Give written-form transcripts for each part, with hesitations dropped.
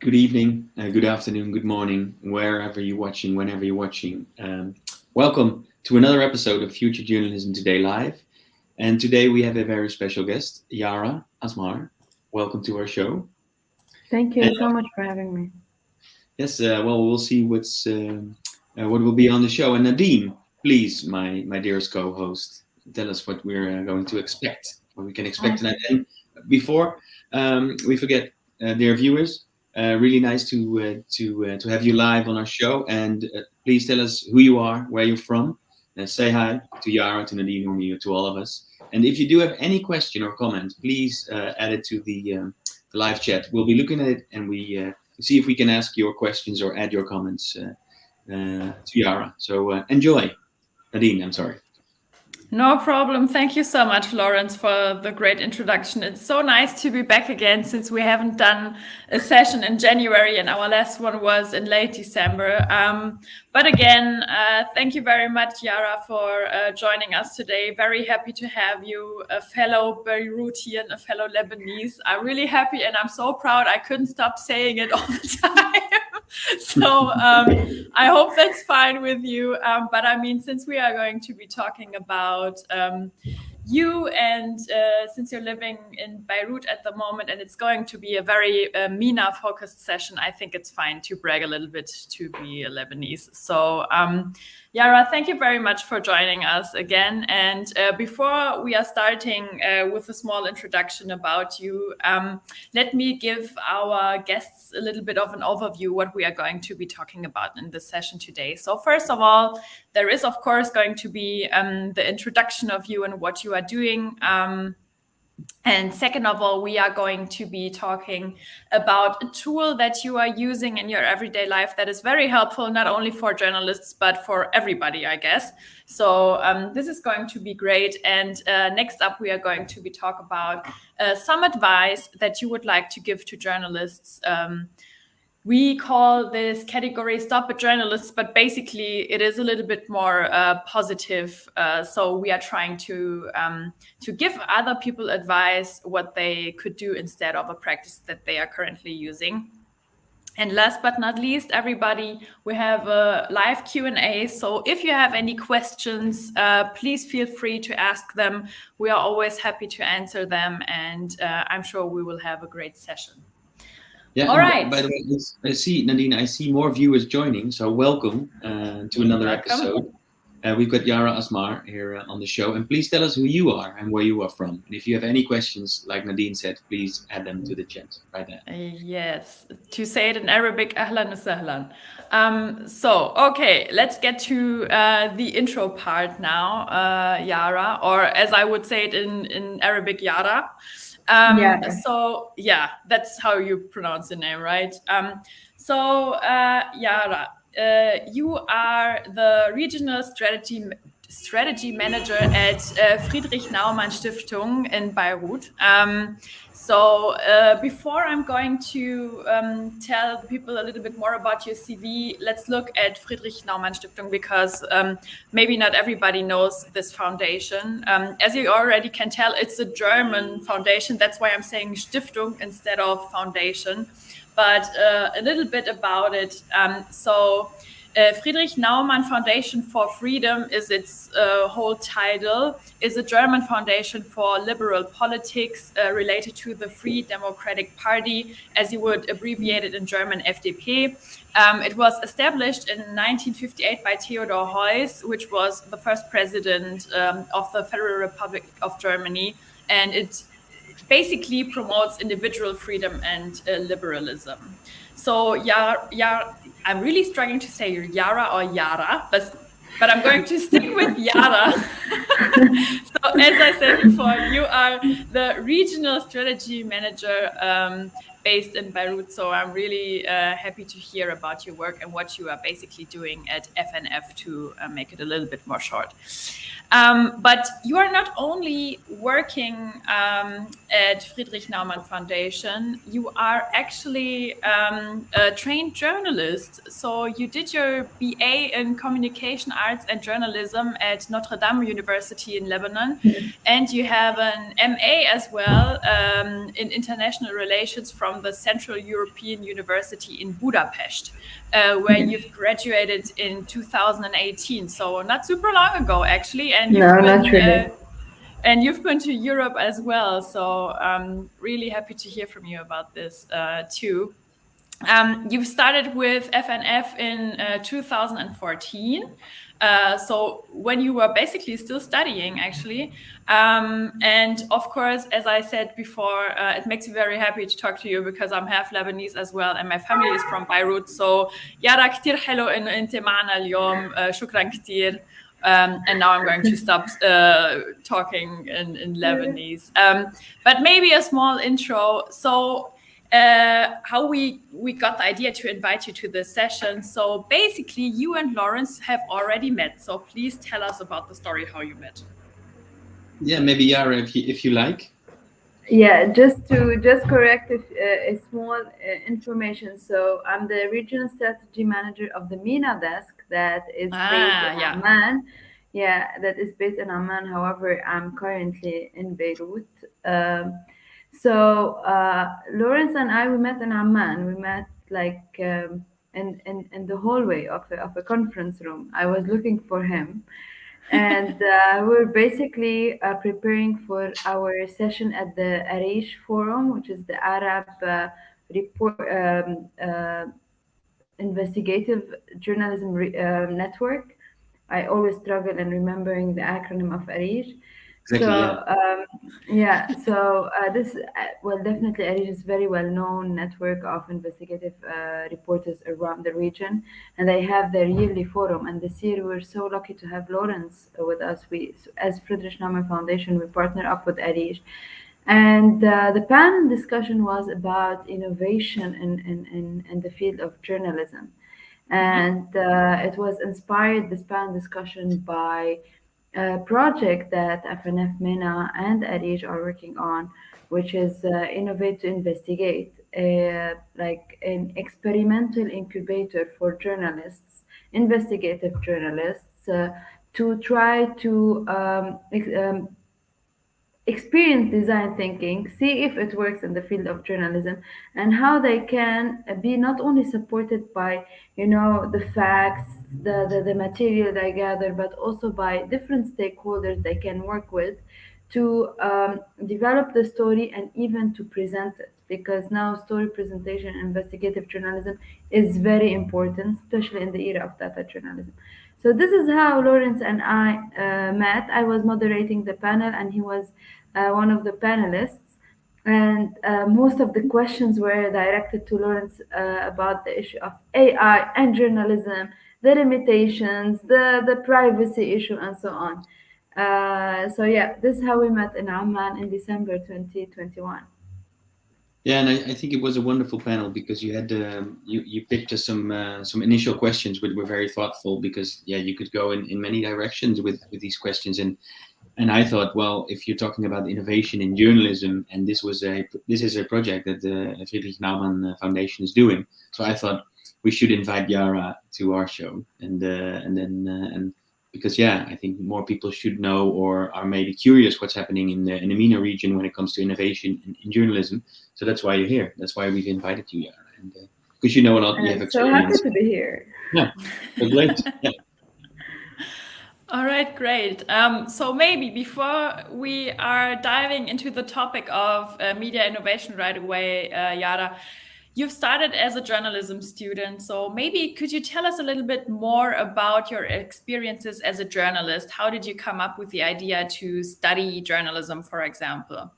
Good evening, good afternoon, good morning, wherever you're watching, whenever you're watching. Welcome to another episode of Future Journalism Today Live. And today we have a very special guest, Yara Asmar. Welcome to our show. Thank you so much for having me. Yes, we'll see what will be on the show. And Nadine, please, my dearest co-host, tell us what we're going to expect, what we can expect tonight. And before we forget, dear viewers, really nice to have you live on our show. And please tell us who you are, where you're from. Say hi to Yara, to Nadine, or me, or to all of us. And if you do have any question or comment, please add it to the live chat. We'll be looking at it, and we see if we can ask your questions or add your comments to Yara. So enjoy. Nadine, I'm sorry. No problem. Thank you so much, Lawrence, for the great introduction. It's so nice to be back again since we haven't done a session in January and our last one was in late December. But again, thank you very much, Yara, for joining us today. Very happy to have you, a fellow Beirutean, a fellow Lebanese. I'm really happy and I'm so proud. I couldn't stop saying it all the time. So I hope that's fine with you. But I mean, since we are going to be talking about you and since you're living in Beirut at the moment and it's going to be a very MENA focused session, I think it's fine to brag a little bit to be a Lebanese. So Yara, thank you very much for joining us again. And before we are starting with a small introduction about you, let me give our guests a little bit of an overview what we are going to be talking about in this session today. So first of all, there is of course going to be the introduction of you and what you are doing. And second of all, we are going to be talking about a tool that you are using in your everyday life that is very helpful, not only for journalists, but for everybody, I guess. So this is going to be great. And next up, we are going to be talk about some advice that you would like to give to journalists. We call this category Stop It Journalists, but basically it is a little bit more positive. So we are trying to give other people advice what they could do instead of a practice that they are currently using. And last but not least, everybody, we have a live Q&A. So if you have any questions, please feel free to ask them. We are always happy to answer them. And I'm sure we will have a great session. Yeah. All right. By the way, I see, Nadine, I see more viewers joining. So welcome to another episode. We've got Yara Asmar here on the show. And please tell us who you are and where you are from. And if you have any questions, like Nadine said, please add them to the chat right there. Yes. To say it in Arabic, ahlan wa sahlan. So, okay, let's get to the intro part now, Yara, or as I would say it in Arabic, Yara. So yeah, that's how you pronounce the name, right? Yara, you are the regional strategy manager at Friedrich Naumann Stiftung in Beirut. Before I'm going to tell people a little bit more about your CV, let's look at Friedrich Naumann Stiftung because maybe not everybody knows this foundation. As you already can tell, it's a German foundation. That's why I'm saying Stiftung instead of foundation. But a little bit about it. Friedrich Naumann Foundation for Freedom is its whole title, is a German foundation for liberal politics related to the Free Democratic Party, as you would abbreviate it in German, FDP. It was established in 1958 by Theodor Heuss, which was the first president of the Federal Republic of Germany, and it basically promotes individual freedom and liberalism. So I'm really struggling to say Yara or Yara, but I'm going to stick with Yara. So as I said before, you are the regional strategy manager based in Beirut. So I'm really happy to hear about your work and what you are basically doing at FNF to make it a little bit more short. But you are not only working at Friedrich Naumann Foundation, you are actually a trained journalist. So you did your BA in Communication Arts and Journalism at Notre Dame University in Lebanon, and you have an MA as well in International Relations from the Central European University in Budapest, where you've graduated in 2018. So not super long ago, actually. And not really. And you've been to Europe as well. So I'm really happy to hear from you about this too. You've started with FNF in 2014. So when you were basically still studying, actually. And of course, as I said before, it makes me very happy to talk to you because I'm half Lebanese as well, and my family is from Beirut. So Yara, كتير حلو إنه أنت معنا اليوم. شكرا كتير. And now I'm going to stop talking in Lebanese. But maybe a small intro. So how we got the idea to invite you to this session. So basically, you and Lawrence have already met. So please tell us about the story, how you met. Yeah, maybe Yara, if you like. Yeah, just correct a small information. So I'm the regional strategy manager of the MENA desk that is based in Amman. Yeah, that is based in Amman. However, I'm currently in Beirut. So Lawrence and I, we met in Amman. We met like in the hallway of a conference room. I was looking for him. And we're basically preparing for our session at the Arish Forum, which is the Arab report investigative journalism network. I always struggle in remembering the acronym of Arish. Exactly, So this definitely Arish is very well known network of investigative reporters around the region, and they have their yearly forum. And this year we're so lucky to have Lawrence with us. We, as Friedrich Naumann Foundation, we partner up with Arish, and the panel discussion was about innovation in the field of journalism, and it was inspired, this panel discussion, by a project that FNF, MENA, and Arish are working on, which is Innovate to Investigate, like an experimental incubator for journalists, investigative journalists, to try to experience design thinking, see if it works in the field of journalism, and how they can be not only supported by, the facts, the material they gather, but also by different stakeholders they can work with to develop the story and even to present it. Because now story presentation, investigative journalism is very important, especially in the era of data journalism. So this is how Lawrence and I met. I was moderating the panel, and he was one of the panelists. And most of the questions were directed to Lawrence about the issue of AI and journalism, the limitations, the privacy issue, and so on. This is how we met in Amman in December 2021. Yeah, and I think it was a wonderful panel because you had you picked us some initial questions which were very thoughtful, because you could go in many directions with these questions, and I thought, well, if you're talking about innovation in journalism, and this is a project that the Friedrich Naumann Foundation is doing, so I thought we should invite Yara to our show, and because I think more people should know or are maybe curious what's happening in the MENA region when it comes to innovation in journalism. So that's why you're here. That's why we've invited you, Yara, and because you know a lot. You have experience. So happy to be here. Yeah, great. Yeah. All right, great. So maybe before we are diving into the topic of media innovation right away, Yara, you've started as a journalism student. So maybe could you tell us a little bit more about your experiences as a journalist? How did you come up with the idea to study journalism, for example?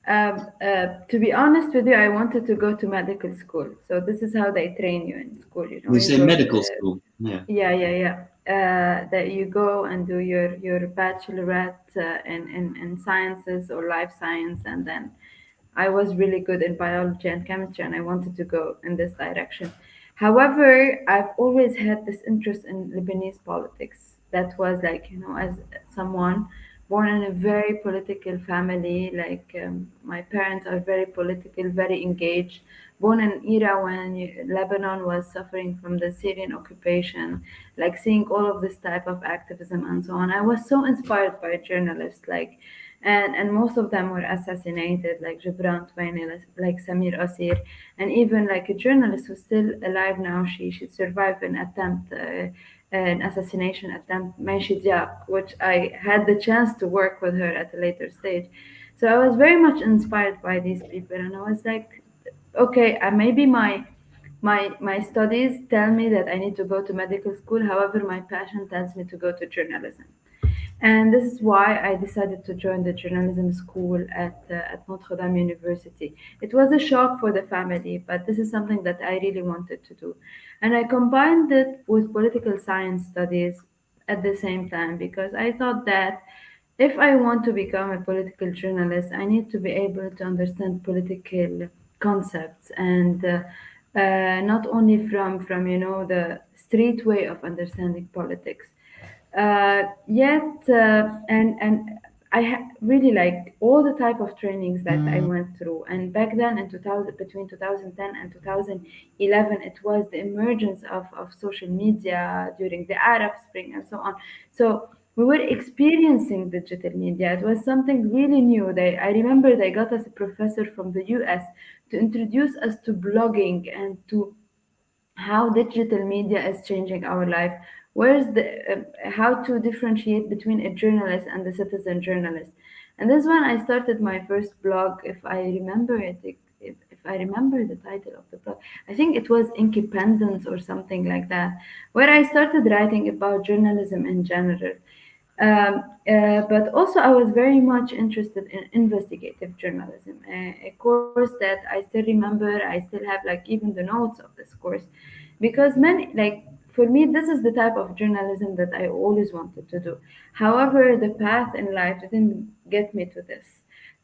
To be honest with you, I wanted to go to medical school. So this is how they train you in school. We say medical school. Yeah. That you go and do your bachelorette in sciences or life science, and then I was really good in biology and chemistry, and I wanted to go in this direction. However, I've always had this interest in Lebanese politics. that was like, as someone born in a very political family, like my parents are very political, very engaged, born in an era when Lebanon was suffering from the Syrian occupation, like seeing all of this type of activism and so on. I was so inspired by journalists, like, and most of them were assassinated, like Gibran Twaini, like Samir Asir, and even like a journalist who's still alive now. She survived an attempt, an assassination attempt, Maishi Diak, which I had the chance to work with her at a later stage. So I was very much inspired by these people, and I was like, okay, maybe my studies tell me that I need to go to medical school. However, my passion tells me to go to journalism. And this is why I decided to join the journalism school at Notre Dame University. It was a shock for the family, but this is something that I really wanted to do. And I combined it with political science studies at the same time because I thought that if I want to become a political journalist, I need to be able to understand political concepts and not only from the street way of understanding politics. Yet and really like all the type of trainings that I went through. And back then in 2000, between 2010 and 2011, it was the emergence of social media during the Arab Spring and so on. So we were experiencing digital media. It was something really new. I remember they got us a professor from the US to introduce us to blogging and to how digital media is changing our life. Where's the how to differentiate between a journalist and a citizen journalist? And this one I started my first blog, if I remember it. If I remember the title of the blog, I think it was Independence or something like that, where I started writing about journalism in general. But also, I was very much interested in investigative journalism, a course that I still remember. I still have like even the notes of this course, because many like for me, this is the type of journalism that I always wanted to do. However, the path in life didn't get me to this.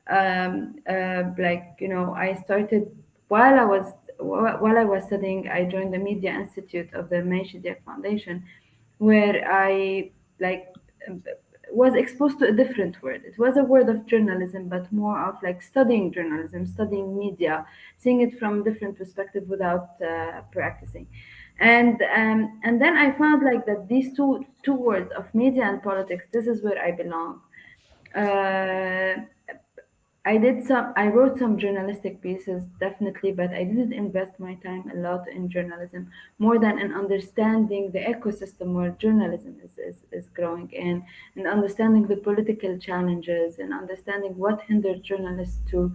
I started while I was studying. I joined the Media Institute of the Meishidiak Foundation, where I like was exposed to a different word. It was a word of journalism, but more of like studying journalism, studying media, seeing it from different perspective without practicing. And then I found like that these two words of media and politics. This is where I belong. Uh, I wrote some journalistic pieces, definitely, but I didn't invest my time a lot in journalism, more than in understanding the ecosystem where journalism is growing in, and understanding the political challenges, and understanding what hinders journalists to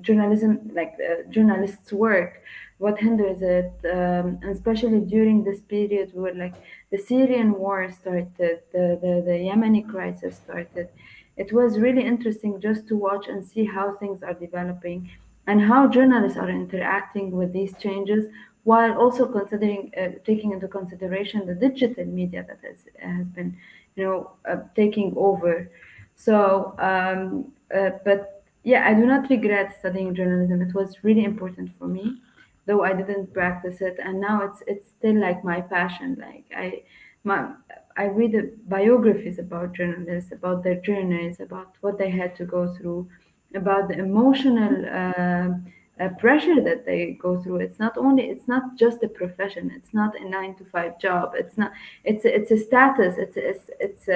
journalism, like journalists' work, what hinders it, and especially during this period where like the Syrian war started, the Yemeni crisis started. It was really interesting just to watch and see how things are developing and how journalists are interacting with these changes, while also considering taking into consideration the digital media that has been taking over. So but yeah, I do not regret studying journalism. It was really important for me, though I didn't practice it, and now it's still like my passion. Like my I read the biographies about journalists, about their journeys, about what they had to go through, about the emotional pressure that they go through. It's not just a profession. It's not a 9 to 5 job. It's not. It's a status. It's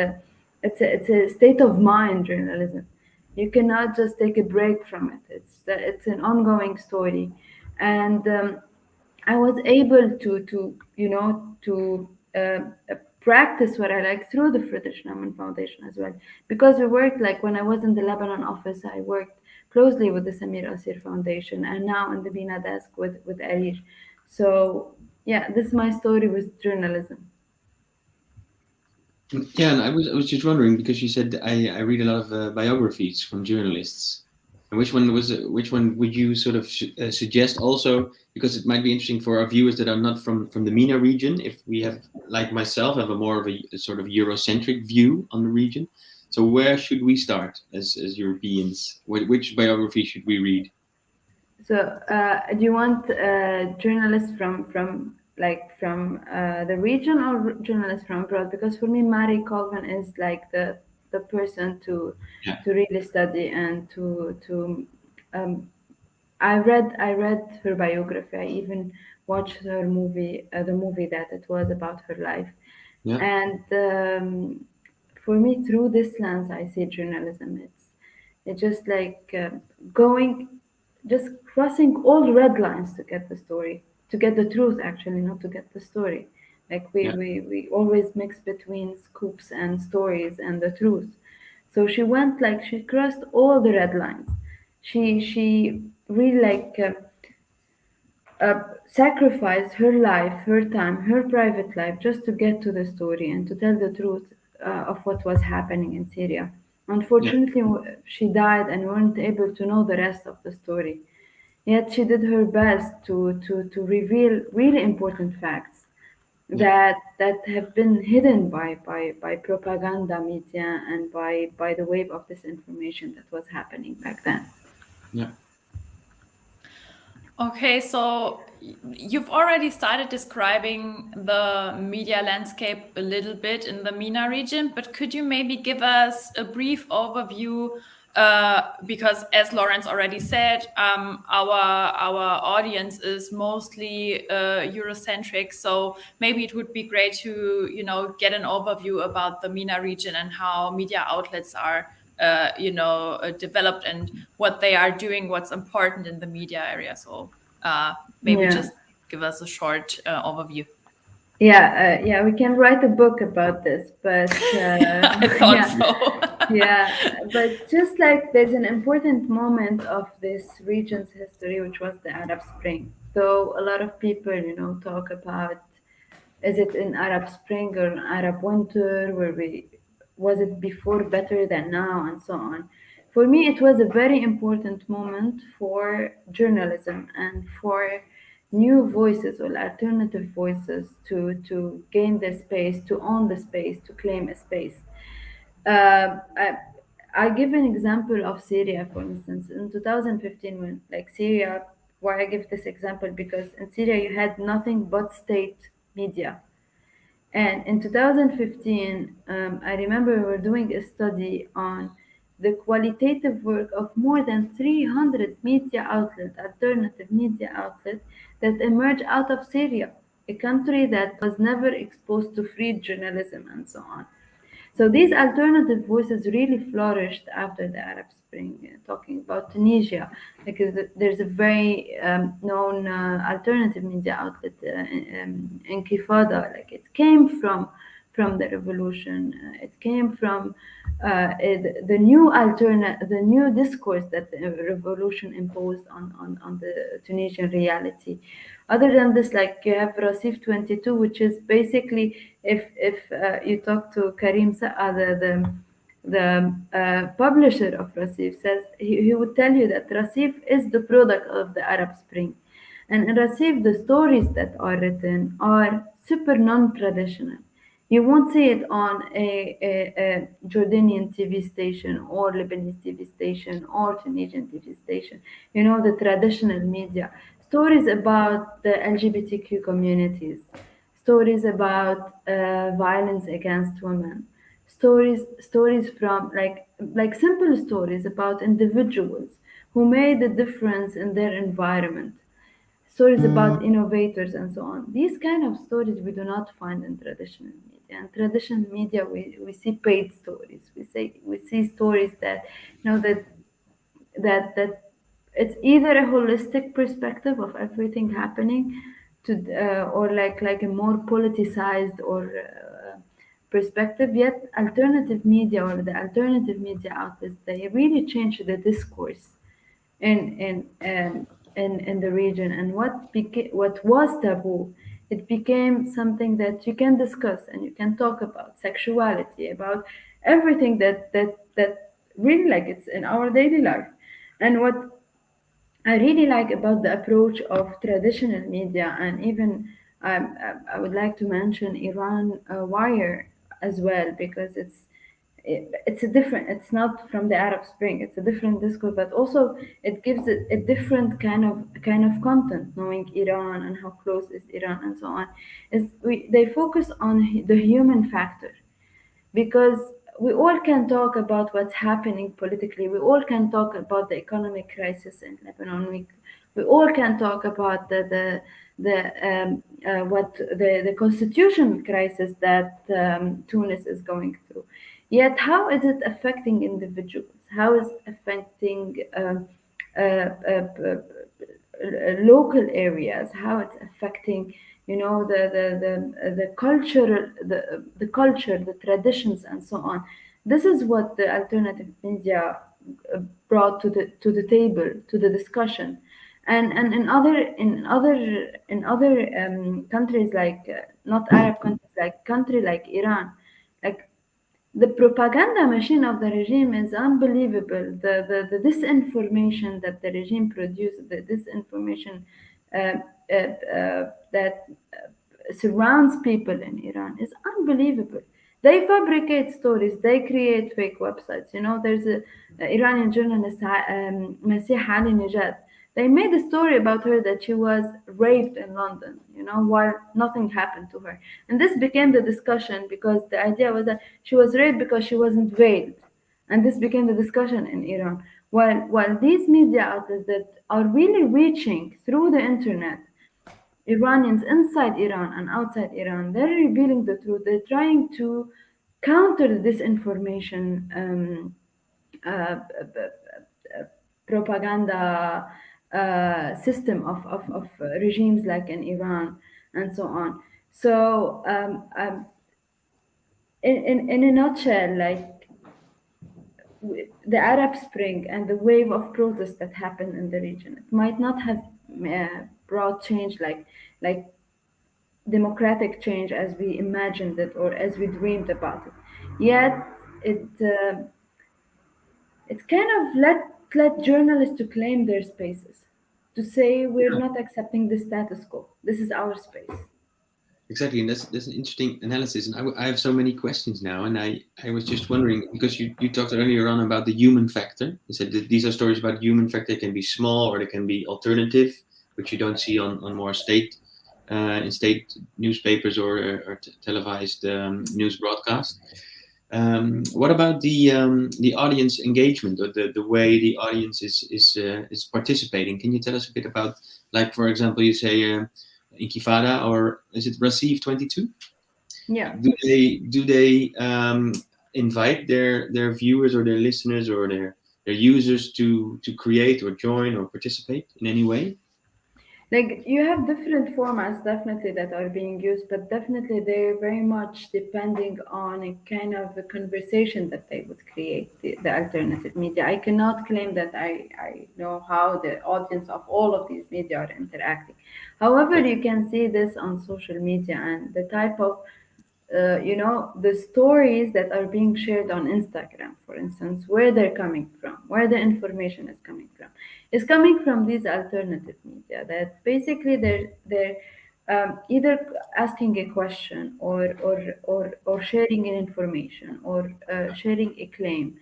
a state of mind. Journalism. You cannot just take a break from it. It's an ongoing story, and I was able to practice what I like through the Friedrich Naumann Foundation as well, because we worked like when I was in the Lebanon office, I worked closely with the Samir Asir Foundation, and now in the MENA desk with Arir. So yeah, this is my story with journalism. Yeah, and I was just wondering because you said I read a lot of biographies from journalists, and which one would you sort of suggest also, because it might be interesting for our viewers that are not from the MENA region, if we have, like myself, have a more of a sort of Eurocentric view on the region. So where should we start as Europeans? Which biography should we read? So do you want journalists from like from the region or journalists from abroad? Because for me, Mary Colvin is like the person Yeah. to really study and to um, I read her biography. I even watched her movie, the movie that it was about her life. Yeah. And for me, through this lens, I see journalism. It's just like going, just crossing all red lines to get the story, to get the truth. Actually, not to get the story. Like we Yeah. we we always mix between scoops and stories and the truth. So she went like she crossed all the red lines. She really like sacrificed her life, her time, her private life just to get to the story and to tell the truth of what was happening in Syria. Yeah. Unfortunately, she died and we weren't able to know the rest of the story. Yet she did her best to reveal really important facts Yeah. that have been hidden by propaganda media and by the wave of disinformation that was happening back then. Yeah. Okay, so you've already started describing the media landscape a little bit in the MENA region, but could you maybe give us a brief overview? Because as Lawrence already said, our audience is mostly Eurocentric, so maybe it would be great to get an overview about the MENA region and how media outlets are developed and what they are doing, what's important in the media area. So maybe Yeah. just give us a short overview. Yeah, we can write a book about this, but I thought yeah, so. yeah, but just like there's an important moment of this region's history, which was the Arab Spring. So a lot of people, talk about, is it an Arab Spring or an Arab Winter? Was it before better than now, and so on. For me, it was a very important moment for journalism and for new voices or alternative voices to gain the space, to own the space, to claim a space. I give an example of Syria, for instance. In 2015, when like Syria, why I give this example, because in Syria you had nothing but state media. And in 2015, I remember we were doing a study on the qualitative work of more than 300 media outlets, alternative media outlets that emerged out of Syria, a country that was never exposed to free journalism and so on. So these alternative voices really flourished after the Arab Spring. Talking about Tunisia, because there's a very known alternative media outlet, Intifada. Like it came from the revolution. It came from the new the new discourse that the revolution imposed on the Tunisian reality. Other than this, like you have Rasif 22, which is basically if you talk to Karim Sa'a, the publisher of Rasif, says he would tell you that Rasif is the product of the Arab Spring. And in Rasif, the stories that are written are super non-traditional. You won't see it on a Jordanian TV station or Lebanese TV station or Tunisian TV station. The traditional media. Stories about the LGBTQ communities, stories about violence against women, stories from like simple stories about individuals who made a difference in their environment, stories about innovators and so on. These kind of stories we do not find in traditional media. In traditional media, we see paid stories. We see stories that that it's either a holistic perspective of everything happening to or like a more politicized or perspective. Yet alternative media or the alternative media outlets, they really change the discourse in in the region, and what was taboo, it became something that you can discuss and you can talk about sexuality, about everything that really like it's in our daily life. And what I really like about the approach of traditional media, and even I would like to mention Iran Wire as well, because it's a different, it's not from the Arab Spring, it's a different discourse, but also it gives it a different kind of content. Knowing Iran and how close is Iran and so on, is they focus on the human factor, because we all can talk about what's happening politically. We all can talk about the economic crisis in Lebanon. We all can talk about the constitution crisis that Tunis is going through. Yet, how is it affecting individuals? How is it affecting local areas? How it's affecting, the culture, the culture, the traditions, and so on. This is what the alternative media brought to the table, to the discussion. And in other countries, like not Arab countries, like country like Iran, like the propaganda machine of the regime is unbelievable. The disinformation that the regime produces, the disinformation that surrounds people in Iran is unbelievable. They fabricate stories, they create fake websites. There's a Iranian journalist, Masih Ali Nejad. They made a story about her that she was raped in London, while nothing happened to her. And this became the discussion, because the idea was that she was raped because she wasn't veiled. And this became the discussion in Iran. While these media outlets that are really reaching through the internet, Iranians inside Iran and outside Iran, they're revealing the truth. They're trying to counter this information propaganda system of regimes like in Iran and so on. So, in a nutshell, like the Arab Spring and the wave of protests that happened in the region, it might not have brought change like democratic change as we imagined it or as we dreamed about it. Yet it it kind of let journalists to claim their spaces, to say we're not accepting the status quo. This is our space. Exactly, and that's an interesting analysis. And I have so many questions now, and I was just wondering, because you talked earlier on about the human factor. You said that these are stories about human factor. They can be small or they can be alternative, which you don't see on more in state newspapers or televised news broadcasts. What about the audience engagement, or the way the audience is participating? Can you tell us a bit about, like, for example, you say Intifada, or is it Receive 22? Yeah. Do they invite their viewers or their listeners or their users to create or join or participate in any way? Like, you have different formats definitely that are being used, but definitely they're very much depending on a kind of a conversation that they would create, the alternative media. I cannot claim that I know how the audience of all of these media are interacting. However, you can see this on social media and the type of the stories that are being shared on Instagram, for instance, where they're coming from, where the information is coming from, is coming from these alternative media that basically they're either asking a question or sharing an information or sharing a claim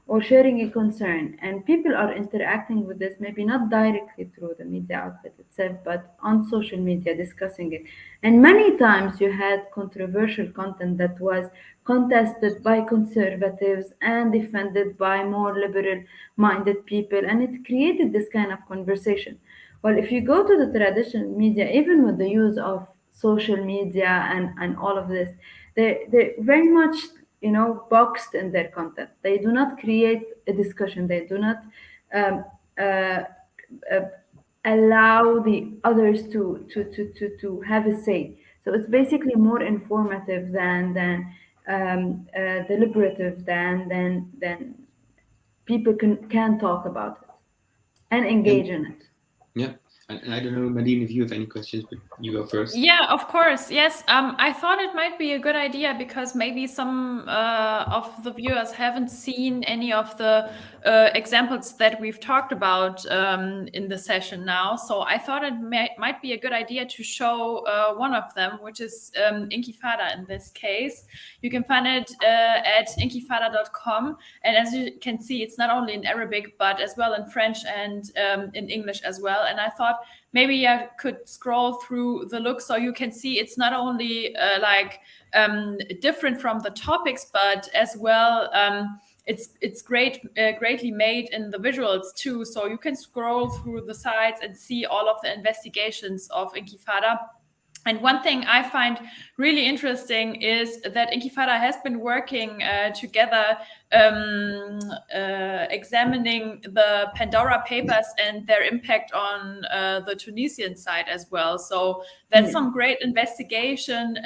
or sharing a concern, and people are interacting with this, maybe not directly through the media outlet itself, but on social media discussing it. And many times you had controversial content that was contested by conservatives and defended by more liberal minded people, and it created this kind of conversation. Well, if you go to the traditional media, even with the use of social media and all of this, they're very much, boxed in their content. They do not create a discussion. They do not um, uh, uh, allow the others to have a say. So it's basically more informative than deliberative, than people can talk about it and Yeah, engage in it. yeah. And I don't know, Nadine, if you have any questions, but you go first. Yeah, of course. Yes. I thought it might be a good idea because maybe some of the viewers haven't seen any of the examples that we've talked about in the session now. So I thought it might be a good idea to show one of them, which is Intifada in this case. You can find it at intifada.com. And as you can see, it's not only in Arabic, but as well in French and in English as well. And I thought maybe I could scroll through the look so you can see it's not only different from the topics, but as well it's greatly made in the visuals too. So you can scroll through the sites and see all of the investigations of Intifada. And one thing I find really interesting is that Intifada has been working together, examining the Pandora Papers and their impact on the Tunisian side as well. So that's some great investigation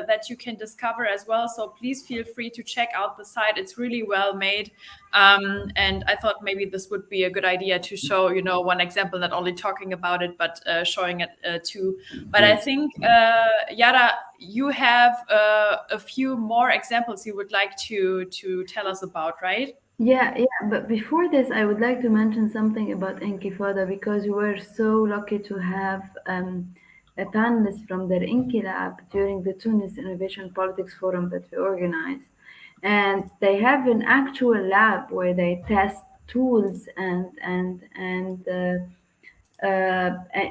that you can discover as well. So please feel free to check out the site. It's really well made. And I thought maybe this would be a good idea to show, one example, not only talking about it, but showing it too. But I think, Yara, you have a few more examples you would like to tell us about, right? Yeah, but before this, I would like to mention something about Intifada because we were so lucky to have a panelist from their Inki lab during the Tunis Innovation Politics Forum that we organized. And they have an actual lab where they test tools and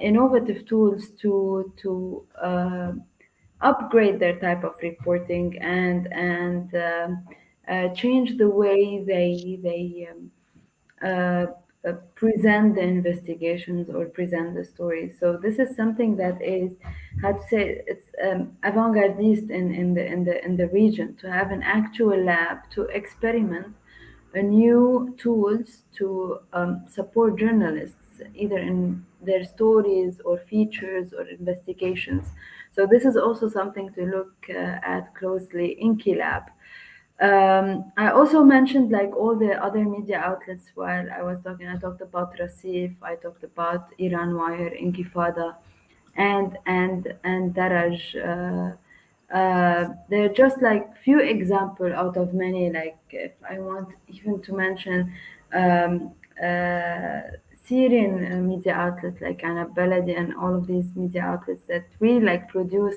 innovative tools to upgrade their type of reporting and change the way they present the investigations or present the stories. So this is something that is, how to say, it's avant-gardist in the region, to have an actual lab to experiment new tools to support journalists either in their stories or features or investigations. So this is also something to look at closely in Kilab. I also mentioned like all the other media outlets while I was talking. I talked about Rasif, I talked about Iran Wire, Intifada, and Daraj. They're just like few example out of many. Like if I want even to mention Syrian media outlets like Anab Baladi and all of these media outlets that really like produce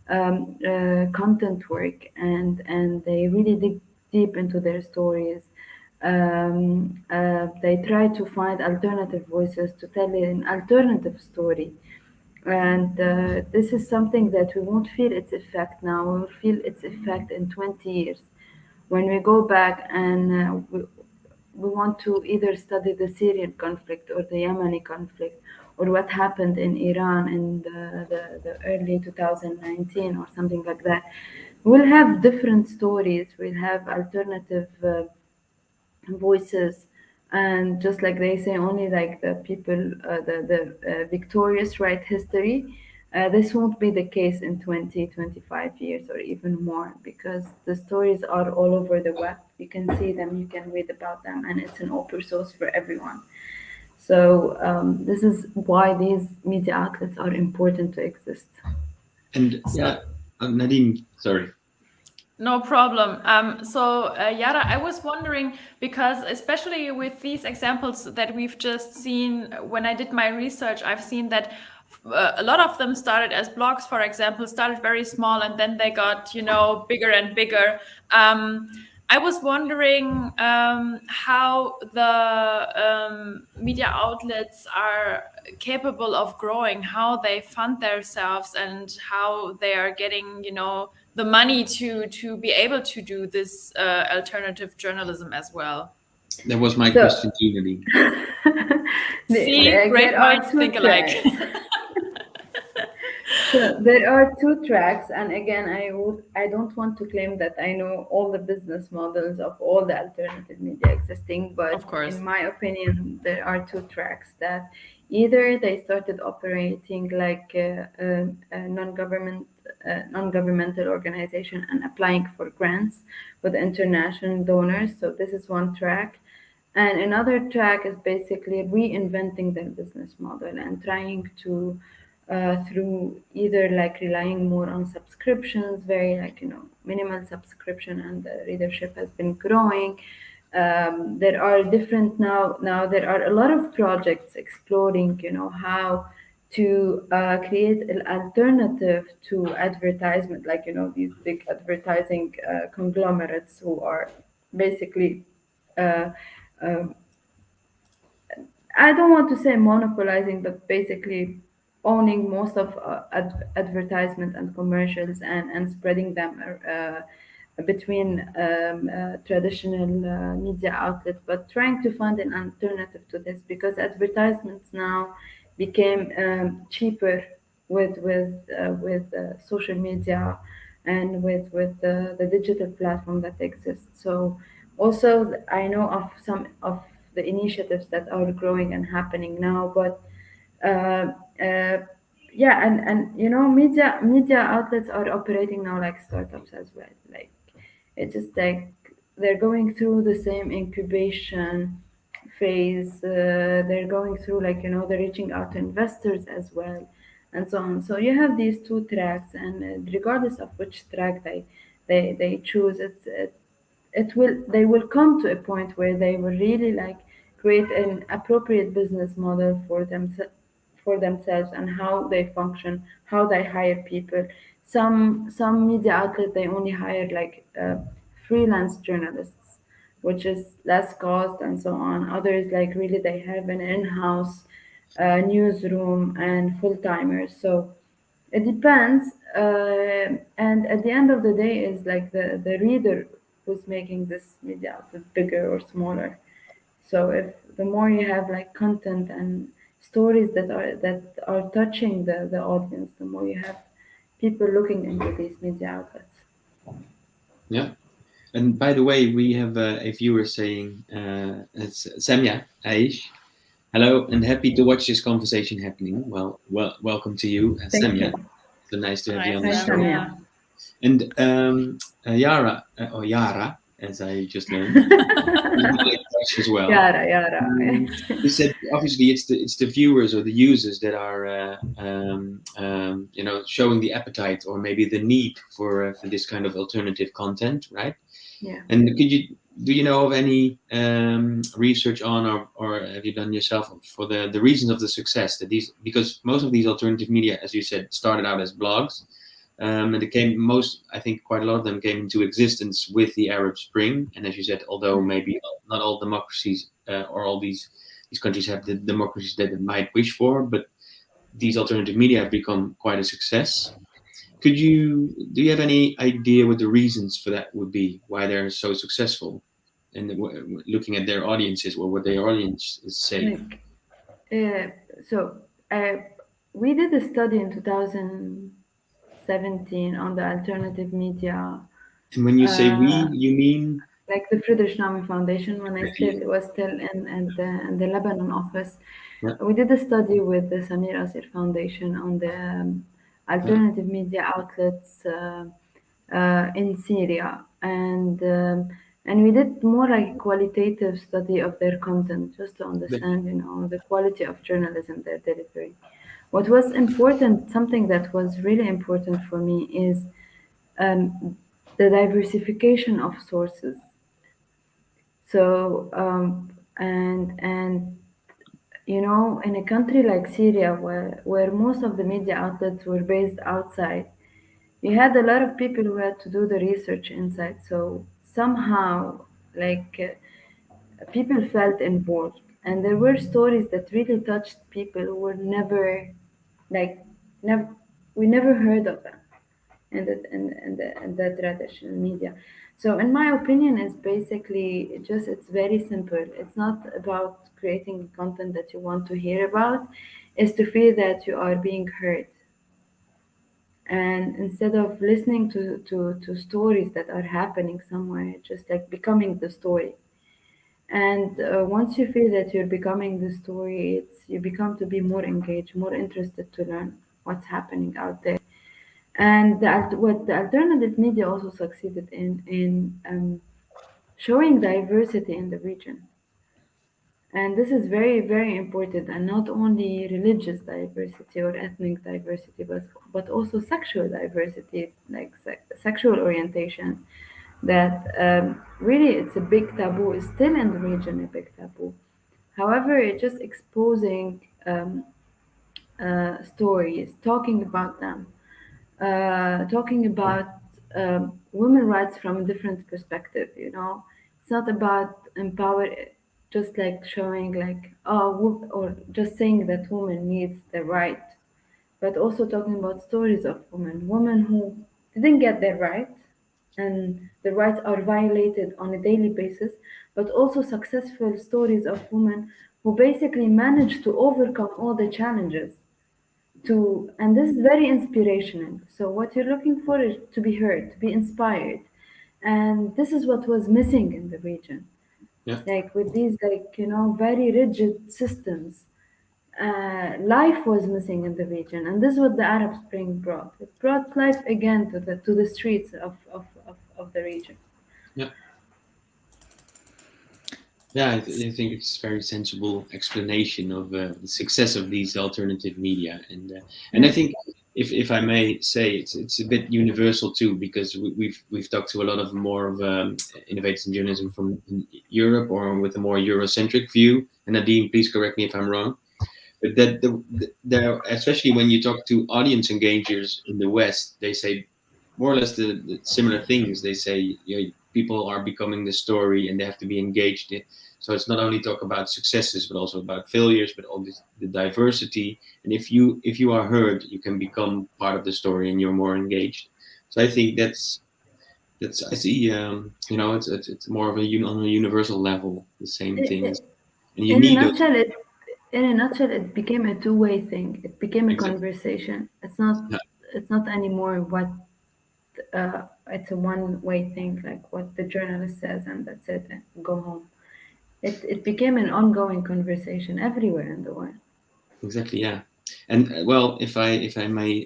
content work and they really dig deep into their stories. They try to find alternative voices to tell an alternative story. And this is something that we won't feel its effect now. We will feel its effect in 20 years. When we go back and we want to either study the Syrian conflict or the Yemeni conflict or what happened in Iran in the early 2019 or something like that, we'll have different stories. We'll have alternative voices, and just like they say, only like the people, the victorious write history. This won't be the case in 20, 25 years or even more because the stories are all over the web. You can see them, you can read about them, and it's an open source for everyone. So this is why these media outlets are important to exist. And yeah, Nadine, sorry. No problem. Yara, I was wondering, because especially with these examples that we've just seen, when I did my research, I've seen that a lot of them started as blogs, for example, started very small and then they got, bigger and bigger. I was wondering how the media outlets are capable of growing, how they fund themselves and how they are getting, the money to be able to do this alternative journalism as well. That was my question too, Nadine. See, great minds think alike. So there are two tracks, and again, I don't want to claim that I know all the business models of all the alternative media existing, but of course, in my opinion, there are two tracks that either they started operating like a non-governmental organization and applying for grants with international donors. So this is one track. And another track is basically reinventing their business model and trying to, through either like relying more on subscriptions, very like, minimal subscription, and the readership has been growing. There are different now there are a lot of projects exploring, how to create an alternative to advertisement, like, these big advertising conglomerates who are basically uh, um, I don't want to say monopolizing, but basically owning most of advertisement and commercials, and spreading them between traditional media outlets, but trying to find an alternative to this, because advertisements now became cheaper with social media, and with the digital platform that exists. So also I know of some of the initiatives that are growing and happening now, but uh, uh, yeah, and media outlets are operating now like startups as well. Like, it's just like they're going through the same incubation phase. They're going through, like, they're reaching out to investors as well, and so on. So you have these two tracks, and regardless of which track they choose, they will come to a point where they will really like create an appropriate business model for themselves, and how they function, how they hire people. Some media outlet, they only hire like freelance journalists, which is less cost and so on. Others, like, really they have an in-house newsroom and full-timers. So it depends, and at the end of the day, is like the reader who's making this media outlet bigger or smaller. So if the more you have like content and stories that are touching the audience, the more you have people looking into these media outlets. Yeah. And by the way, we have a viewer saying, it's Samia Aish. Hello, and happy to watch this conversation happening. Well, welcome to you, Thank Samia. you. So nice to have Hi, you on the Hi, show. Samia. And Yara, or Yara, as I just learned, is my Dutch as well. Yara. You said obviously it's the viewers or the users that are showing the appetite or maybe the need for this kind of alternative content, right? Yeah. And do you know of any research on, or have you done yourself, for the reasons of the success that these, because most of these alternative media, as you said, started out as blogs, and I think quite a lot of them came into existence with the Arab Spring. And as you said, although maybe not all democracies or all these countries have the democracies that they might wish for, but these alternative media have become quite a success. Do you have any idea what the reasons for that would be? Why they're so successful, and looking at their audiences or what their audiences say? Like, uh, so uh, we did a study in 2017 on the alternative media, And when you say we, uh, you mean like the Friedrich Naumann Foundation, when I maybe? was still in the Lebanon office. Yeah, We did a study with the Samir Asir Foundation on the yeah, alternative media outlets in Syria, and we did more like qualitative study of their content, just to but- understand, the quality of journalism they're delivering. What was important, something that was really important for me, is the diversification of sources. So, and in a country like Syria, where most of the media outlets were based outside, you had a lot of people who had to do the research inside. So somehow, like, people felt involved, and there were stories that really touched people who were like, never, we never heard of them in the traditional media. So in my opinion, it's basically just, it's very simple. It's not about creating content that you want to hear about. It's to feel that you are being heard. And instead of listening to stories that are happening somewhere, just like becoming the story. And once you feel that you're becoming the story, you become to be more engaged, more interested to learn what's happening out there. And what the alternative media also succeeded in showing diversity in the region. And this is very, very important, and not only religious diversity or ethnic diversity, but also sexual diversity, like sexual orientation. That really it's a big taboo, is still in the region a big taboo. However, it's just exposing stories, talking about them, talking about women rights from a different perspective. It's not about empower, just like showing like or just saying that woman needs the right, but also talking about stories of women who didn't get their right, and the rights are violated on a daily basis, but also successful stories of women who basically managed to overcome all the challenges and this is very inspirational. So what you're looking for is to be heard, to be inspired. And this is what was missing in the region. Yeah. Like with these very rigid systems, life was missing in the region, and this is what the Arab Spring brought. It brought life again to the streets of the region. Yeah. Yeah, I think it's a very sensible explanation of the success of these alternative media, and I think if I may say, it's a bit universal too, because we've talked to a lot of more of innovators in journalism from Europe or with a more Eurocentric view. And Nadine, please correct me if I'm wrong, but that there, especially when you talk to audience engagers in the West, they say more or less the similar things. They say, people are becoming the story and they have to be engaged in. So it's not only talk about successes, but also about failures, but all the diversity. And if you are heard, you can become part of the story and you're more engaged. So I think that's I see. It's more of on a universal level, the same things, and you In a need those. nutshell, it became a two-way thing. It became a Exactly. conversation. Yeah. It's not anymore what it's a one-way thing, like what the journalist says and that's it, and go home. It became an ongoing conversation everywhere in the world. Exactly. Yeah. And well, if I may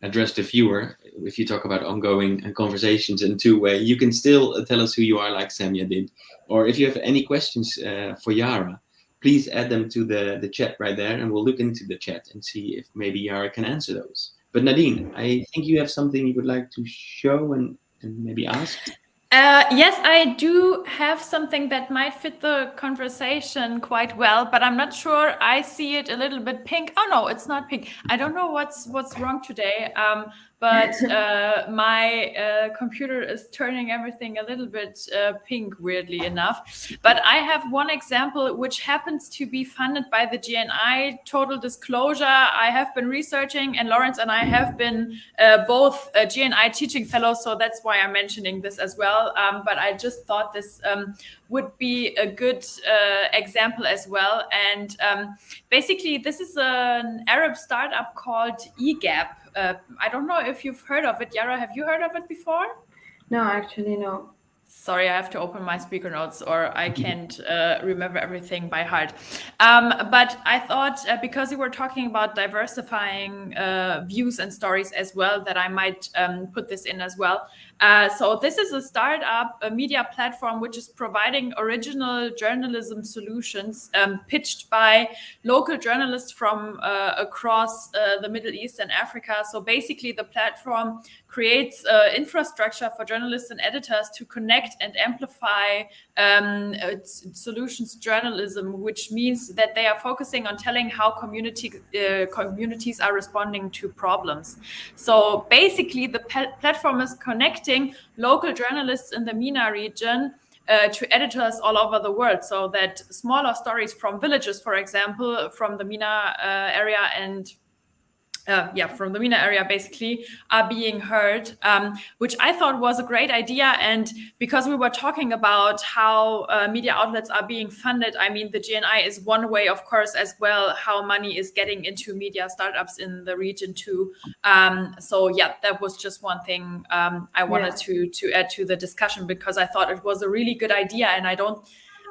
address the viewer, if you talk about ongoing conversations in two-way, you can still tell us who you are, like Samia did, or if you have any questions for Yara, please add them to the chat right there, and we'll look into the chat and see if maybe Yara can answer those. But Nadine, I think you have something you would like to show and maybe ask. Yes, I do have something that might fit the conversation quite well, but I'm not sure. I see it a little bit pink. Oh no, it's not pink. I don't know what's wrong today. But my computer is turning everything a little bit pink, weirdly enough. But I have one example which happens to be funded by the GNI. Total disclosure, I have been researching, and Lawrence and I have been both GNI teaching fellows, so that's why I'm mentioning this as well. But I just thought this would be a good example as well. And basically, this is an Arab startup called eGap. I don't know if you've heard of it. Yara, have you heard of it before? No, actually, no. Sorry, I have to open my speaker notes or I can't remember everything by heart. But I thought because you were talking about diversifying views and stories as well, that I might put this in as well. So this is a startup, a media platform, which is providing original journalism solutions pitched by local journalists from across the Middle East and Africa. So basically the platform creates infrastructure for journalists and editors to connect and amplify solutions journalism, which means that they are focusing on telling how communities are responding to problems. So basically, the platform is connecting local journalists in the MENA region to editors all over the world, so that smaller stories from villages, for example, from the MENA area and from the MENA area basically are being heard, which I thought was a great idea. And because we were talking about how media outlets are being funded, I mean, the GNI is one way, of course, as well, how money is getting into media startups in the region too. So yeah, that was just one thing I wanted to add to the discussion, because I thought it was a really good idea. And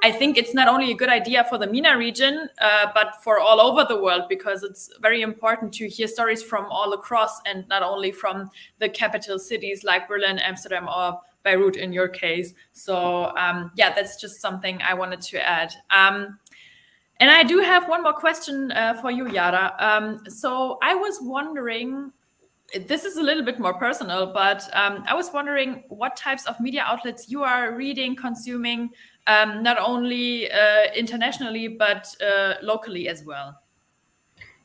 I think it's not only a good idea for the MENA region, but for all over the world, because it's very important to hear stories from all across and not only from the capital cities like Berlin, Amsterdam, or Beirut in your case. So that's just something I wanted to add. And I do have one more question for you, Yara. So I was wondering, this is a little bit more personal, but I was wondering what types of media outlets you are reading, consuming, not only internationally, but locally as well.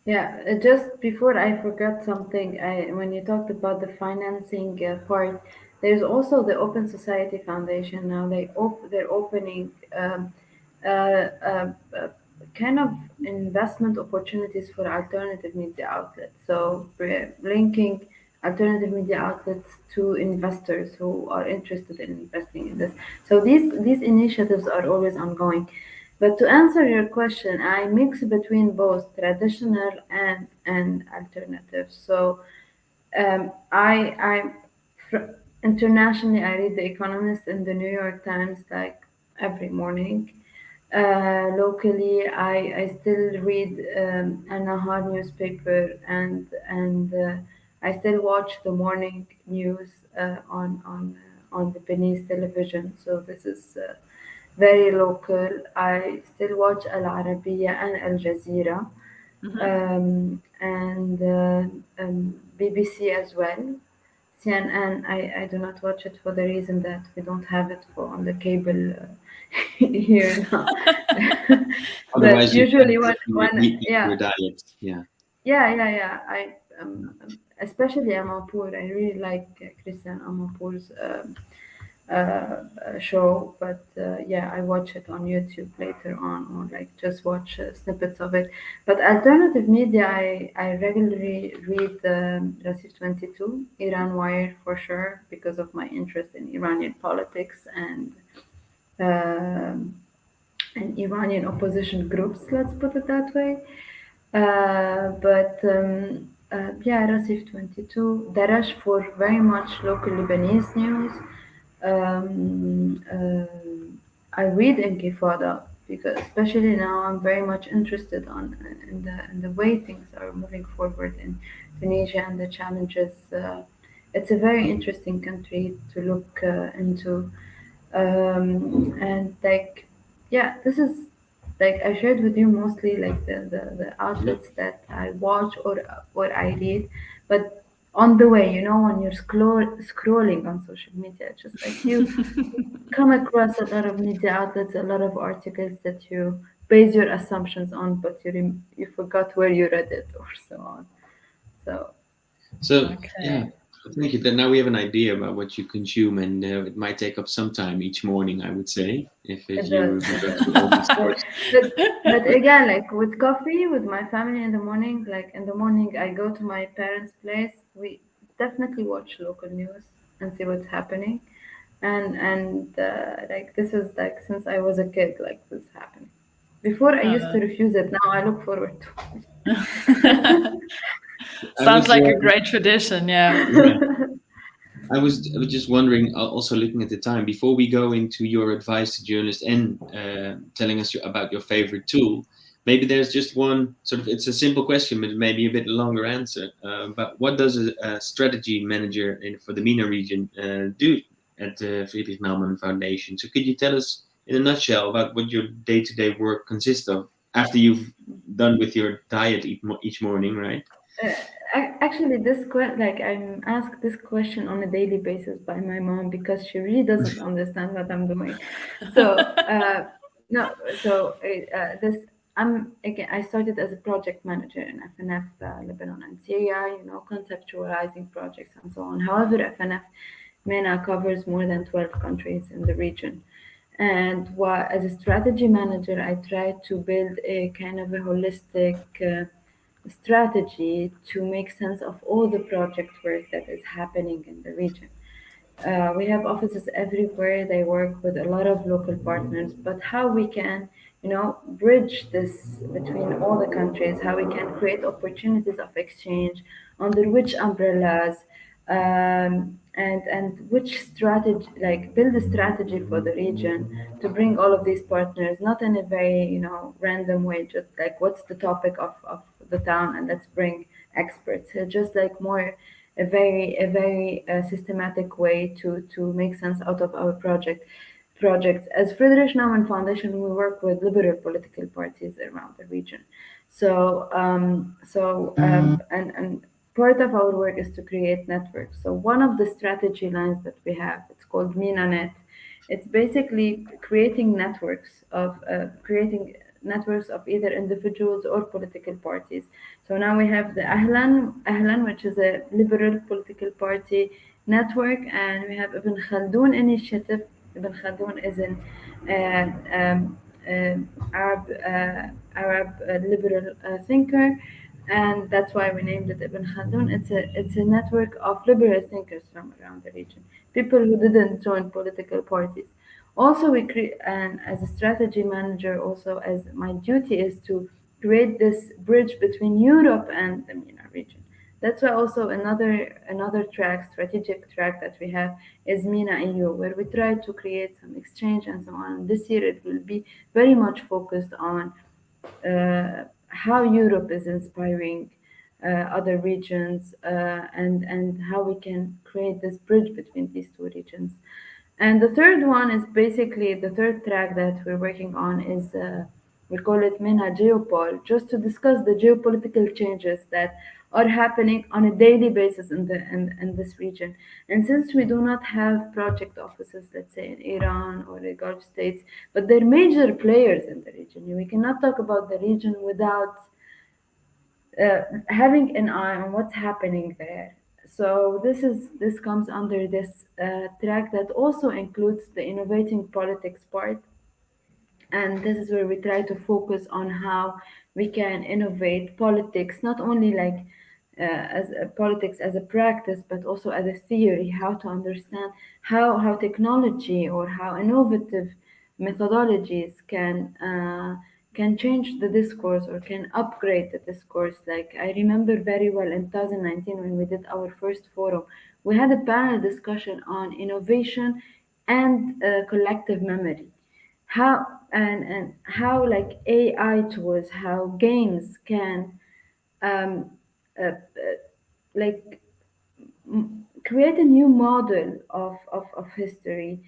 Yeah, just before I forgot something, when you talked about the financing part, there's also the Open Society Foundation now. They're opening kind of investment opportunities for alternative media outlets. So linking alternative media outlets to investors who are interested in investing in this. So these initiatives are always ongoing. But to answer your question, I mix between both traditional and alternative. So internationally, I read The Economist and the New York Times like every morning. Locally, I still read a Nahar newspaper and I still watch the morning news on the Beninese television. So this is very local. I still watch Al Arabiya and Al Jazeera and BBC as well. CNN, I do not watch it for the reason that we don't have it for on the cable here now. But Otherwise, you usually can when eat yeah your diet. Yeah. yeah. Especially Amapur. I really like Christian Amapur's show, but yeah, I watch it on YouTube later on, or like just watch snippets of it. But alternative media, I regularly read Rasif 22, Iran Wire for sure, because of my interest in Iranian politics um and Iranian opposition groups, let's put it that way. But yeah, Rasif 22, Darash for very much local Lebanese news. I read Intifada because, especially now, I'm very much interested in the way things are moving forward in Tunisia and the challenges. It's a very interesting country to look into, and like, yeah, this is like I shared with you mostly like the outlets that I watch or I read, but on the way, when you're scrolling on social media, just like you come across a lot of media outlets, a lot of articles that you base your assumptions on, but you forgot where you read it or so on. So So yeah, Okay. thank you. Then now we have an idea about what you consume, and it might take up some time each morning. I would say if it does, you it go does. through all these But, courses. but again, like with coffee, with my family in the morning, like in the morning, I go to my parents' place. We definitely watch local news and see what's happening. And like this is like since I was a kid, like this happening. Before I used to refuse it. Now I look forward to I Sounds was like a great tradition. Yeah. yeah. it. I was just wondering, also looking at the time, before we go into your advice to journalists and telling us about your favorite tool, maybe there's just one sort of, it's a simple question, but maybe a bit longer answer. But what does a strategy manager for the MENA region do at the Friedrich Naumann Foundation? So could you tell us in a nutshell about what your day-to-day work consists of after you've done with your diet each morning, right? Uh, Actually, like I'm asked this question on a daily basis by my mom because she really doesn't understand what I'm doing. So no, so this again. I started as a project manager in FNF Lebanon and Syria. Conceptualizing projects and so on. However, FNF MENA covers more than 12 countries in the region. And as a strategy manager, I try to build a kind of a holistic strategy to make sense of all the project work that is happening in the region. We have offices everywhere. They work with a lot of local partners, but how we can, bridge this between all the countries, how we can create opportunities of exchange under which umbrellas, and which strategy, like build a strategy for the region to bring all of these partners, not in a very, random way, just like what's the topic of the town and let's bring experts. Just like more a very systematic way to make sense out of our project. projects. As Friedrich Naumann Foundation, we work with liberal political parties around the region. And part of our work is to create networks. So one of the strategy lines that we have, it's called MENA. It's basically creating networks of either individuals or political parties. So now we have the Ahlan, which is a liberal political party network, and we have Ibn Khaldun initiative. Ibn Khaldun is an Arab liberal thinker, and that's why we named it Ibn Khaldun. It's a network of liberal thinkers from around the region, people who didn't join political parties. Also, we create, and as a strategy manager, also as my duty is to create this bridge between Europe and the MENA region. That's why also another track, strategic track that we have is MENA EU, where we try to create some exchange and so on. This year it will be very much focused on how Europe is inspiring other regions, and how we can create this bridge between these two regions. And the third one is basically the third track that we're working on is we call it MENA Geopol, just to discuss the geopolitical changes that are happening on a daily basis in this region. And since we do not have project offices, let's say in Iran or the Gulf states, but they're major players in the region, we cannot talk about the region without having an eye on what's happening there. So this comes under this track that also includes the innovating politics part, and this is where we try to focus on how we can innovate politics, not only like as a politics as a practice, but also as a theory, how to understand how technology or how innovative methodologies can change the discourse or can upgrade the discourse. Like I remember very well in 2019 when we did our first forum, we had a panel discussion on innovation and collective memory, how and how like AI tools, how games can um, like create a new model of history,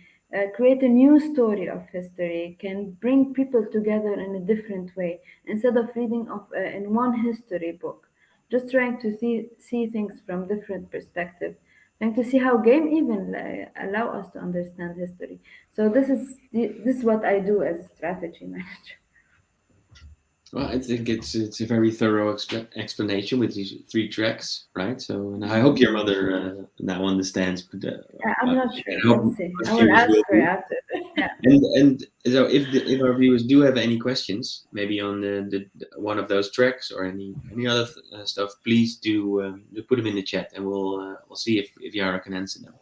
create a new story of history, can bring people together in a different way instead of reading in one history book, just trying to see things from different perspectives, trying to see how game even allow us to understand history. So this is what I do as a strategy manager. Well, I think it's a very thorough explanation with these three tracks, right? So, and I hope your mother now understands. But I'm not sure. I hope Let's see. most I will viewers ask will her do. after this. Yeah. And so, if our viewers do have any questions, maybe on the one of those tracks or any other stuff, please do put them in the chat, and we'll see if Yara can answer them.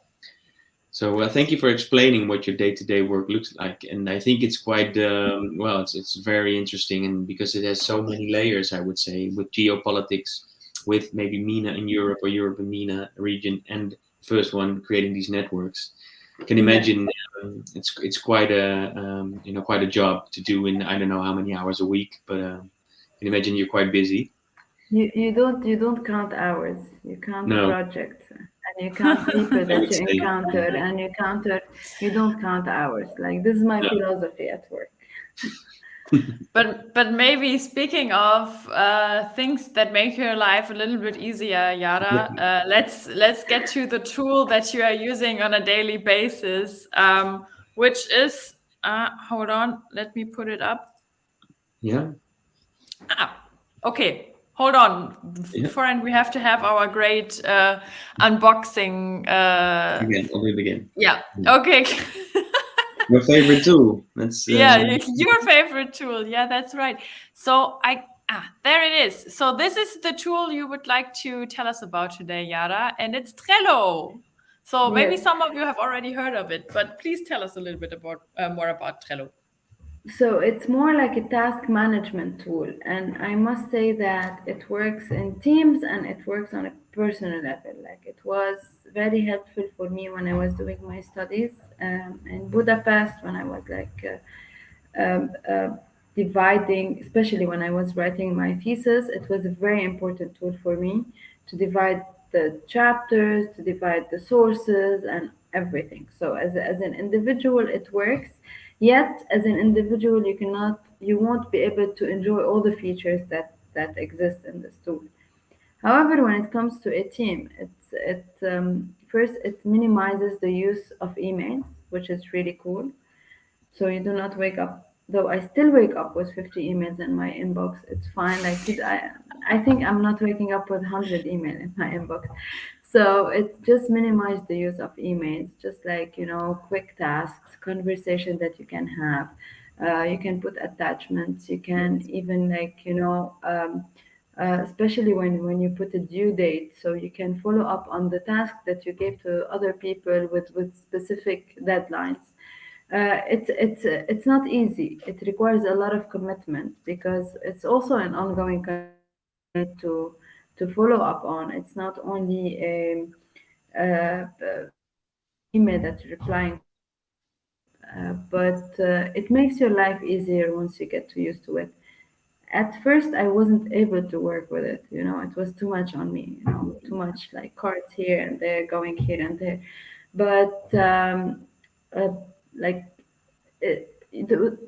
So thank you for explaining what your day-to-day work looks like, and I think it's quite well. It's very interesting, and because it has so many layers, I would say, with geopolitics, with maybe MENA in Europe or Europe and MENA region, and first one creating these networks. I can Yeah. imagine it's quite a quite a job to do in I don't know how many hours a week, but I can imagine you're quite busy. You don't count hours. You count No, projects, and you count people I that would you say. encounter, and you don't count hours. Like this is my No. philosophy at work. But maybe speaking of things that make your life a little bit easier, Yara, let's get to the tool that you are using on a daily basis, which is hold on, let me put it up. Yeah. Okay, hold on. Yeah. Friend, we have to have our great unboxing. Again, I'll do it again. Yeah. Okay. Your favorite tool. That's Yeah, your favorite tool. Yeah, that's right. So there it is. So this is the tool you would like to tell us about today, Yara, and it's Trello. So maybe Yes. some of you have already heard of it, but please tell us a little bit about more about Trello. So it's more like a task management tool, and I must say that it works in teams and it works on a personal level. Like it was very helpful for me when I was doing my studies in Budapest, when I was like um, uh, dividing, especially when I was writing my thesis. It was a very important tool for me to divide the chapters, to divide the sources and everything. So as an individual, it works. Yet, as an individual, you won't be able to enjoy all the features that exist in this tool. However, when it comes to a team, first it minimizes the use of emails, which is really cool. So you do not wake up, though I still wake up with 50 emails in my inbox. It's fine. I think I'm not waking up with 100 email in my inbox. So it just minimized the use of emails, just like, quick tasks, conversation that you can have. You can put attachments. You can even especially when you put a due date, so you can follow up on the task that you gave to other people with specific deadlines. It's not easy. It requires a lot of commitment because it's also an ongoing conversation that you need to follow up on. It's not only an email that you're replying to, but it makes your life easier once you get too used to it. At first, I wasn't able to work with it. It was too much on me. Too much like cards here and there, going here and there. But uh, like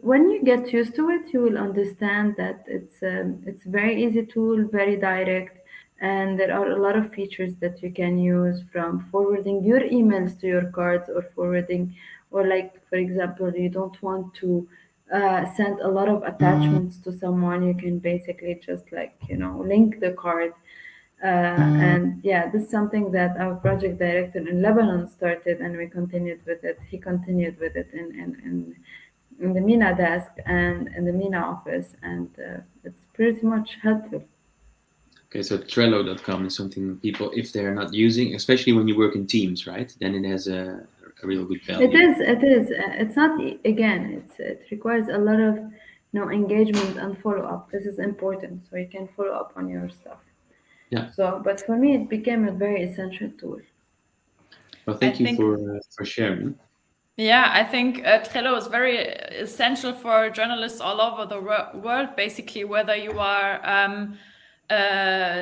when you get used to it, you will understand that it's very easy tool, very direct, and there are a lot of features that you can use, from forwarding your emails to your cards, or forwarding, or like for example, you don't want to send a lot of attachments to someone. You can basically just link the card. And yeah, this is something that our project director in Lebanon started, and we continued with it. He continued with it in the MENA desk and in the MENA office, and it's pretty much helpful. Okay, so Trello.com is something people, if they're not using, especially when you work in teams, right? Then it has a real good value. It is. It is. It's not again. It requires a lot of engagement and follow up. This is important, so you can follow up on your stuff. Yeah. So, but for me, it became a very essential tool. Well, thank you for sharing. Yeah, I think Trello is very essential for journalists all over the world, basically, whether you are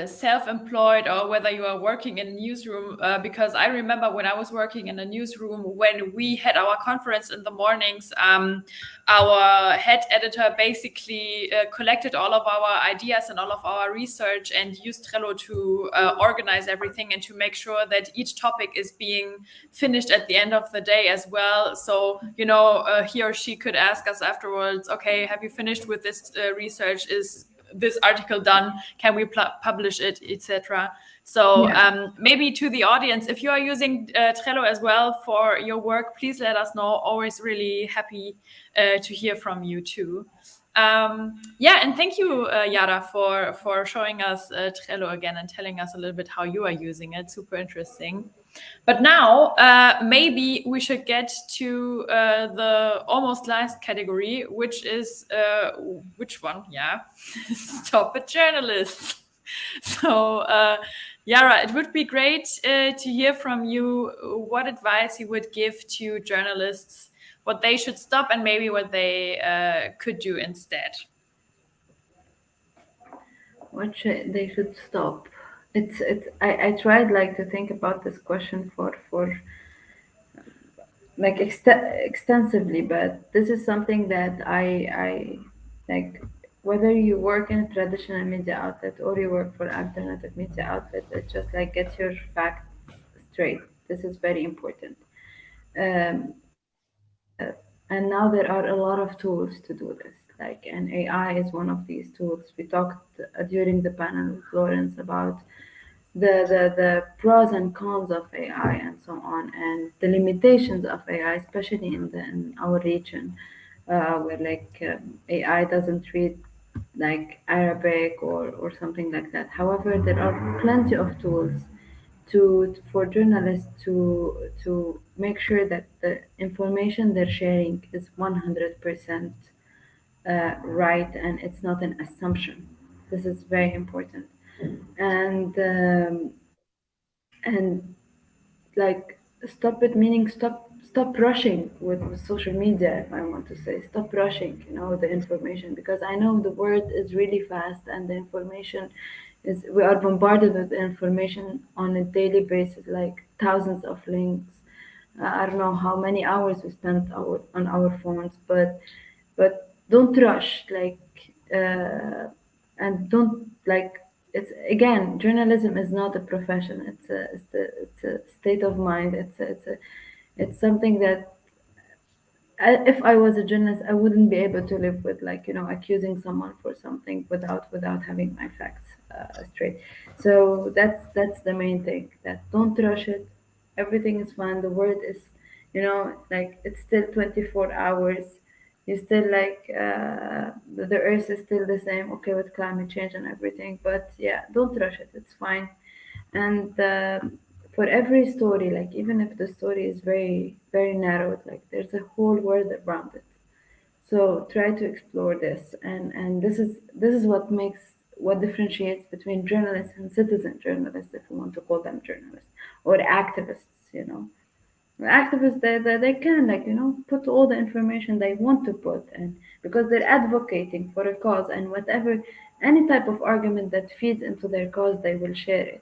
self-employed or whether you are working in a newsroom, because I remember when I was working in a newsroom, when we had our conference in the mornings, our head editor basically collected all of our ideas and all of our research and used Trello to organize everything and to make sure that each topic is being finished at the end of the day as well. So, he or she could ask us afterwards, okay, have you finished with this research? Is this article done? Can we publish it, etc.? So maybe to the audience, if you are using Trello as well for your work, please let us know. Always really happy to hear from you too. And thank you, Yara, for showing us Trello again and telling us a little bit how you are using it. Super interesting. But now maybe we should get to the almost last category, which is which one? Yeah, stop it, journalists. So Yara, it would be great to hear from you what advice you would give to journalists, what they should stop, and maybe what they could do instead. What they should stop? I tried to think about this question for extensively, but this is something that I like. Whether you work in a traditional media outlet or you work for alternative media outlet, it's just get your facts straight. This is very important. Um, and now there are a lot of tools to do this. And AI is one of these tools. We talked during the panel with Lawrence about the pros and cons of AI and so on, and the limitations of AI, especially in our region, where AI doesn't read Arabic or something like that. However, there are plenty of tools for journalists to make sure that the information they're sharing is 100% right, and it's not an assumption. This is very important. And stop it, meaning stop rushing with social media. If I want to say, stop rushing the information, because I know the word is really fast and the information is we are bombarded with information on a daily basis, like thousands of links. I don't know how many hours we spend on our phones, but don't rush, and don't like. It's again, journalism is not a profession. It's a state of mind. It's something that if I was a journalist, I wouldn't be able to live with, like, accusing someone for something without having my facts straight. So that's the main thing. That don't rush it. Everything is fine. The world is, like, it's still 24 hours. You still like the earth is still the same. Okay, with climate change and everything, but yeah, don't rush it. It's fine. And for every story, like, even if the story is very very narrow, like, there's a whole world around it. So try to explore this, and this is what differentiates between journalists and citizen journalists, if you want to call them journalists, or activists. Activists, they can, like, put all the information they want to put, and because they're advocating for a cause, and whatever, any type of argument that feeds into their cause, they will share it.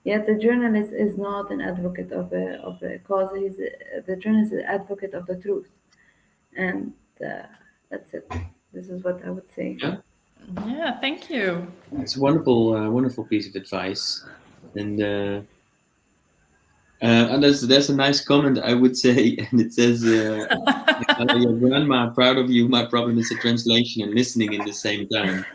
Yet the journalist is not an advocate of a cause. The journalist is an advocate of the truth, and that's it. This is what I would say. Yeah, Yeah, thank you. it's a wonderful piece of advice. And there's a nice comment, I would say, and it says, "Your grandma, proud of you. My problem is the translation and listening in the same time."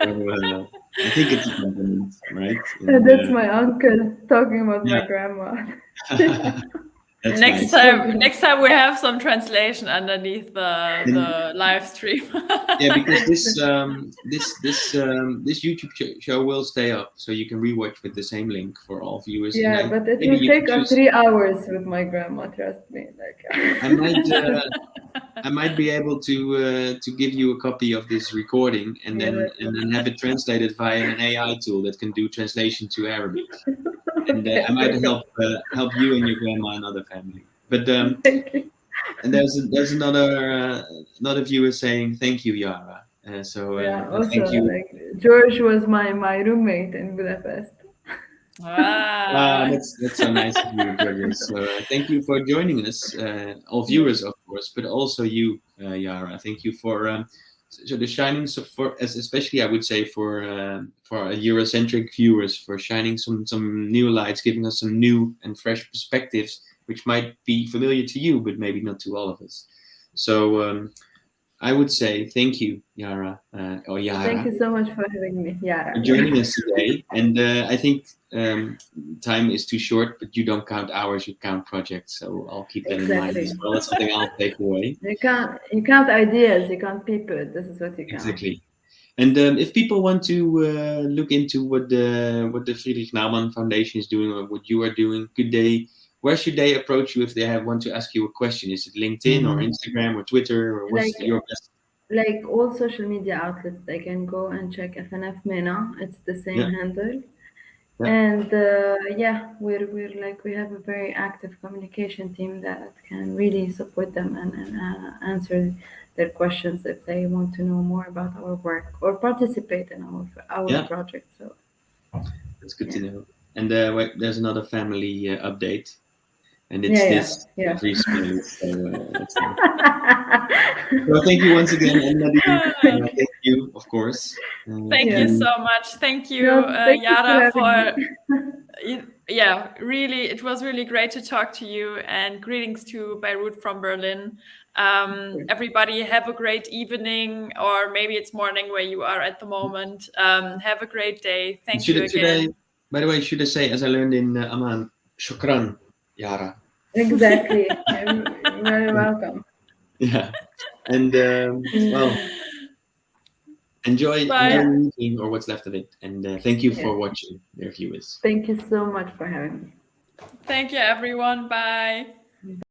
So, I think it's a compliment, right? And, That's my uncle talking about yeah. my grandma. That's Next nice. time we have some translation underneath the live stream. Yeah, because this YouTube show will stay up, so you can rewatch with the same link for all viewers. Yeah, And but it maybe will you take can us choose. 3 hours with my grandma. Trust me. Like, I might be able to give you a copy of this recording and yeah, then have it translated via an AI tool that can do translation to Arabic. And okay, I might perfect. help you and your grandma and other family. But Thank you. and there's another viewer saying thank you, Yara. Yeah. Also, Thank you. like, George was my roommate in Budapest. That's so nice of you, Georgia. So thank you for joining us, all Yeah. viewers, of course, but also you, Yara. Thank you for so the shining, so especially I would say for Eurocentric viewers, for shining some new lights, giving us some new and fresh perspectives, which might be familiar to you, but maybe not to all of us. So I would say thank you, Yara, or Thank Yara, you so much for having me. for Yeah. joining us today. And I think time is too short, but you don't count hours, you count projects. So I'll keep that in mind Exactly. as well. That's something I'll take away. You count ideas. You count people. This is what you count. Exactly. And if people want to look into what the Friedrich Naumann Foundation is doing or what you are doing, where should they approach you if they want to ask you a question? Is it LinkedIn or Instagram or Twitter, or what's Like your best? like all social media outlets, they can go and check FNF MENA. It's the same Yeah, handle. yeah, And yeah, we're like, we have a very active communication team that can really support them and answer their questions if they want to know more about our work or participate in our yeah. project. So That's good yeah, to know. And wait, there's another family update, and it's yeah, this yeah, every spring. So that's nice. yeah. Well, thank you once again, and Nadine, thank you, of course. Thank you Yeah. And so much. Thank you, No, thank you for Yara, having me. for yeah, really, it was really great to talk to you. And greetings to Beirut from Berlin. Everybody, have a great evening, or maybe it's morning where you are at the moment. Have a great day. Thank you should I, again. by the way, should I say, as I learned in Amman, shukran, Yara. Exactly. You're very welcome. Yeah, and well, enjoy Bye. Yeah. the evening or what's left of it, and thank you Yeah. for watching, dear viewers. Thank you so much for having me. Thank you, everyone. Bye.